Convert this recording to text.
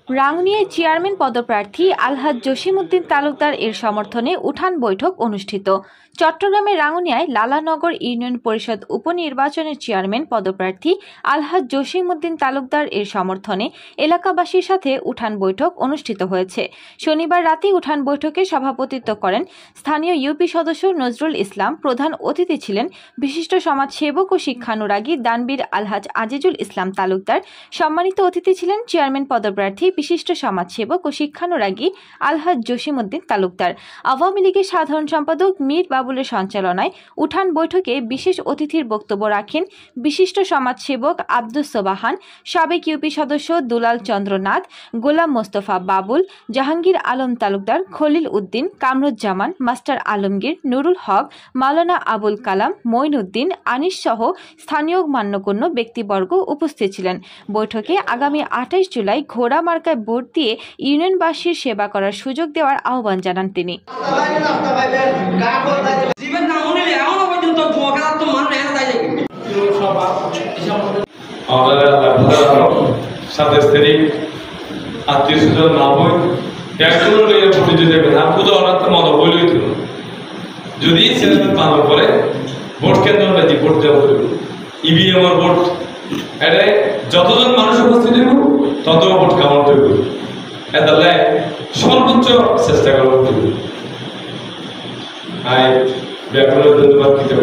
রাঙ্গুনিয়ায় chairman পদপ্রার্থী আলহাজ জসিমউদ্দিন তালুকদার এর সমর্থনে উঠান বৈঠক অনুষ্ঠিত। চট্টগ্রামের রাঙ্গুনিয়ায় লালানগর ইউনিয়ন পরিষদ উপনির্বাচনের চেয়ারম্যান পদপ্রার্থী আলহাজ জসিমউদ্দিন তালুকদার এর সমর্থনে এলাকাবাসীর সাথে উঠান বৈঠক অনুষ্ঠিত হয়েছে। শনিবার রাতে উঠান বৈঠকে সভাপতিত্ব করেন স্থানীয় ইউপি সদস্য নজরুল ইসলাম। প্রধান অতিথি ছিলেন বিশিষ্ট সমাজসেবক ও শিক্ষানুরাগী দানবীর আলহাজ আজিজুল ইসলাম তালুকদার। সম্মানিত অতিথি ছিলেন চেয়ারম্যান পদপ্রার্থী বিশিষ্ট সমাজসেবক ও শিক্ষানুরাগী আলহাজ জসিমউদ্দিন তালুকদার। আওয়ামী লীগের সাধারণ সম্পাদক মীর বাবুলের সঞ্চালনায় উঠান বৈঠকে বিশেষ অতিথির বক্তব্য রাখেন বিশিষ্ট সমাজসেবক আব্দুস সোবাহান, সাবেক ইউপি সদস্য দুলাল চন্দ্র নাথ, গোলাম মোস্তফা বাবুল, জাহাঙ্গীর আলম তালুকদার, খলিল উদ্দিন, কামরুজ্জামান, মাস্টার আলমগীর, নুরুল হক, মাওলানা আবুল কালাম, মঈনুদ্দিন, আনিস সহ স্থানীয় মান্যগণ্য ব্যক্তিবর্গ উপস্থিত ছিলেন। বৈঠকে আগামী 28 জুলাই ঘোড়া মার্কায় ভোট দিয়ে ইউনিয়নবাসীর সেবা করার সুযোগ দেওয়ার আহ্বান জানান তিনি। যদি ভোট কেন্দ্র ভোট দেওয়া ইভিএম ভোট এটা যতজন মানুষ উপস্থিত হইব তত ভোট কাউন্ট হইব। এতালে সর্বোচ্চ চেষ্টা করব। ব্যাপারে ধন্যবাদ দিতে